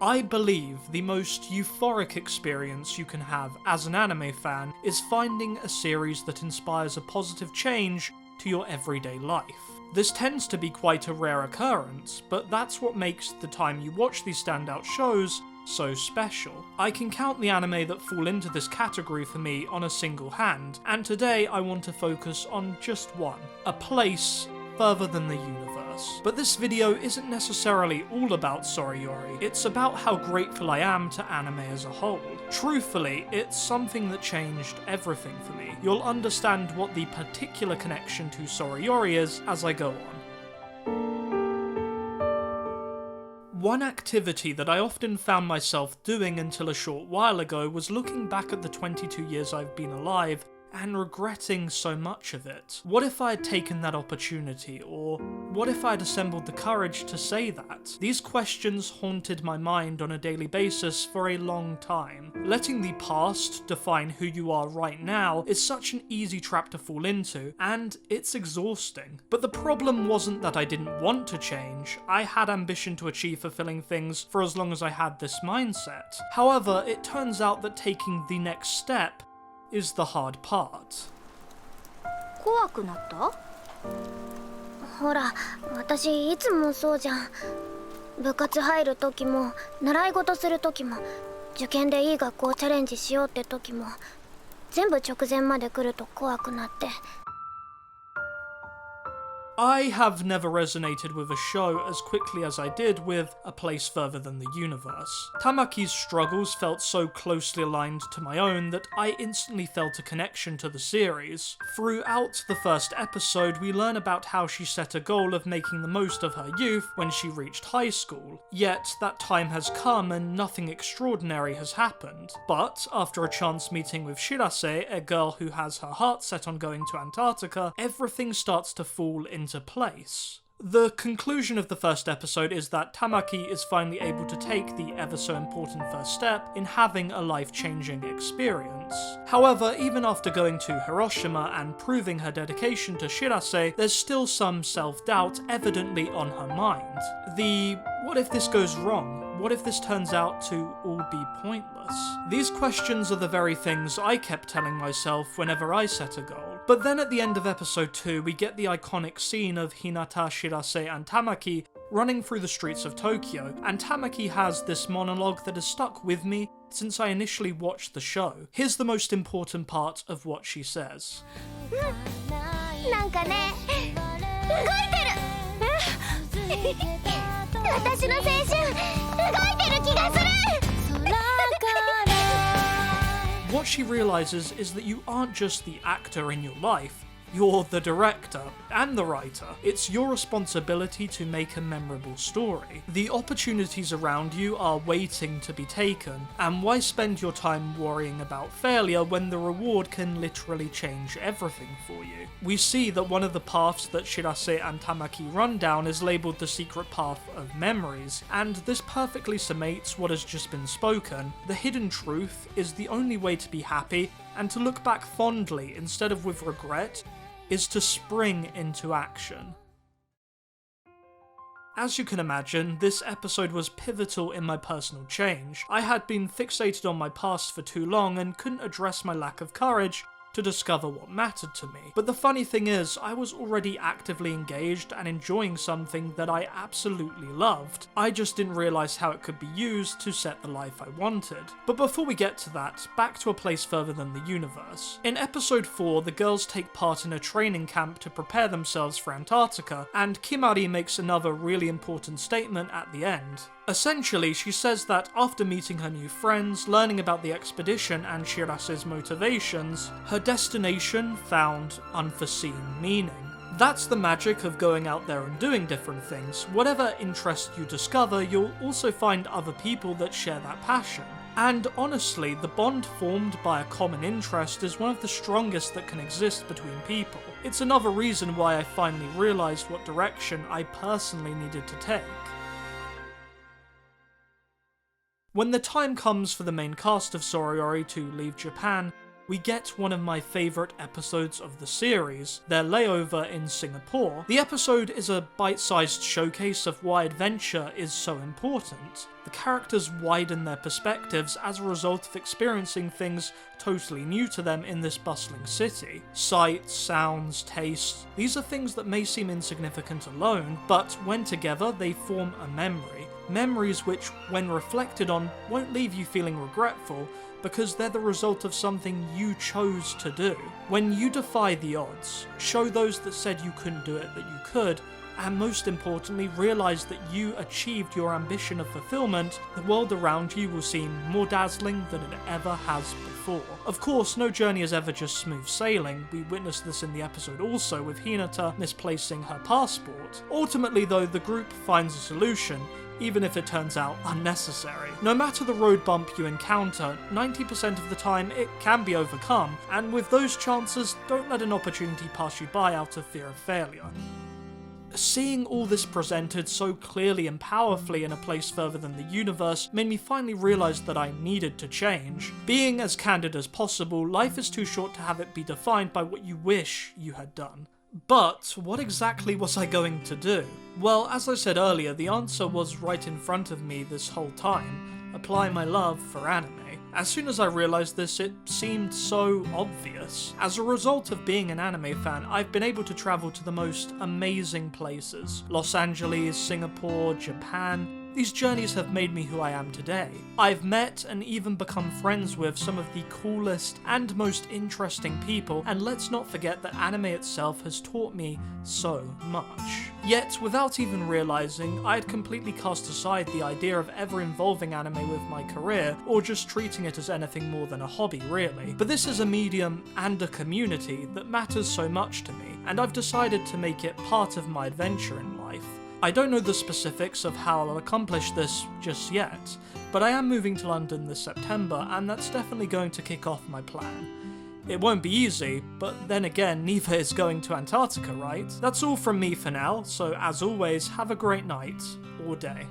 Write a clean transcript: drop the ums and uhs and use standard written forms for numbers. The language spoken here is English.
I believe the most euphoric experience you can have as an anime fan is finding a series that inspires a positive change to your everyday life. This tends to be quite a rare occurrence, but that's what makes the time you watch these standout shows so special. I can count the anime that fall into this category for me on a single hand, and today I want to focus on just one, A Place Further Than the Universe. But this video isn't necessarily all about Sora Yori, it's about how grateful I am to anime as a whole. Truthfully, it's something that changed everything for me. You'll understand what the particular connection to Sora Yori is as I go on. One activity that I often found myself doing until a short while ago was looking back at the 22 years I've been alive and regretting so much of it. What if I had taken that opportunity, or what if I had assembled the courage to say that? These questions haunted my mind on a daily basis for a long time. Letting the past define who you are right now is such an easy trap to fall into, and it's exhausting. But the problem wasn't that I didn't want to change, I had ambition to achieve fulfilling things for as long as I had this mindset. However, it turns out that taking the next step is the hard part. 怖くなった？ほら、私いつもそうじゃん。部活入る時も、習い事する時も、受験でいい学校チャレンジしようって時も、全部直前まで来ると怖くなって。I have never resonated with a show as quickly as I did with A Place Further Than the Universe. Tamaki's struggles felt so closely aligned to my own that I instantly felt a connection to the series. Throughout the first episode, we learn about how she set a goal of making the most of her youth when she reached high school. Yet, that time has come and nothing extraordinary has happened. But, after a chance meeting with Shirase, a girl who has her heart set on going to Antarctica, everything starts to fall into place. The conclusion of the first episode is that Tamaki is finally able to take the ever so important first step in having a life-changing experience. However, even after going to Hiroshima and proving her dedication to Shirase, there's still some self-doubt evidently on her mind. What if this goes wrong? What if this turns out to all be pointless? These questions are the very things I kept telling myself whenever I set a goal. But then at the end of episode 2, we get the iconic scene of Hinata, Shirase, and Tamaki running through the streets of Tokyo, and Tamaki has this monologue that has stuck with me since I initially watched the show. Here's the most important part of what she says. なんかね、動いてる。私の青春、動いてる気がする。What she realizes is that you aren't just the actor in your life, you're the director and the writer. It's your responsibility to make a memorable story. The opportunities around you are waiting to be taken, and why spend your time worrying about failure when the reward can literally change everything for you? We see that one of the paths that Shirase and Tamaki run down is labelled the secret path of memories, and this perfectly summates what has just been spoken. The hidden truth is the only way to be happy and to look back fondly instead of with regret is to spring into action. As you can imagine, this episode was pivotal in my personal change. I had been fixated on my past for too long and couldn't address my lack of courage to discover what mattered to me. But the funny thing is, I was already actively engaged and enjoying something that I absolutely loved. I just didn't realise how it could be used to set the life I wanted. But before we get to that, back to A Place Further Than the Universe. In episode 4, the girls take part in a training camp to prepare themselves for Antarctica, and Kimari makes another really important statement at the end. Essentially, she says that after meeting her new friends, learning about the expedition and Shirase's motivations, her destination found unforeseen meaning. That's the magic of going out there and doing different things. Whatever interest you discover, you'll also find other people that share that passion. And honestly, the bond formed by a common interest is one of the strongest that can exist between people. It's another reason why I finally realised what direction I personally needed to take. When the time comes for the main cast of Sora Yori to leave Japan, we get one of my favourite episodes of the series, their layover in Singapore. The episode is a bite-sized showcase of why adventure is so important. The characters widen their perspectives as a result of experiencing things totally new to them in this bustling city. Sights, sounds, tastes, these are things that may seem insignificant alone, but when together they form a memory. Memories which, when reflected on, won't leave you feeling regretful, because they're the result of something you chose to do. When you defy the odds, show those that said you couldn't do it that you could, and most importantly, realize that you achieved your ambition of fulfillment, the world around you will seem more dazzling than it ever has before. Of course, no journey is ever just smooth sailing. We witnessed this in the episode also, with Hinata misplacing her passport. Ultimately though, the group finds a solution, even if it turns out unnecessary. No matter the road bump you encounter, 90% of the time it can be overcome, and with those chances, don't let an opportunity pass you by out of fear of failure. Seeing all this presented so clearly and powerfully in A Place Further Than the Universe made me finally realise that I needed to change. Being as candid as possible, life is too short to have it be defined by what you wish you had done. But what exactly was I going to do? Well, as I said earlier, the answer was right in front of me this whole time: apply my love for anime. As soon as I realised this, it seemed so obvious. As a result of being an anime fan, I've been able to travel to the most amazing places. Los Angeles, Singapore, Japan. These journeys have made me who I am today. I've met and even become friends with some of the coolest and most interesting people, and let's not forget that anime itself has taught me so much. Yet, without even realising, I had completely cast aside the idea of ever involving anime with my career, or just treating it as anything more than a hobby, really. But this is a medium and a community that matters so much to me, and I've decided to make it part of my adventure in life. I don't know the specifics of how I'll accomplish this just yet, but I am moving to London this September, and that's definitely going to kick off my plan. It won't be easy, but then again, neither is going to Antarctica, right? That's all from me for now, so as always, have a great night, or day.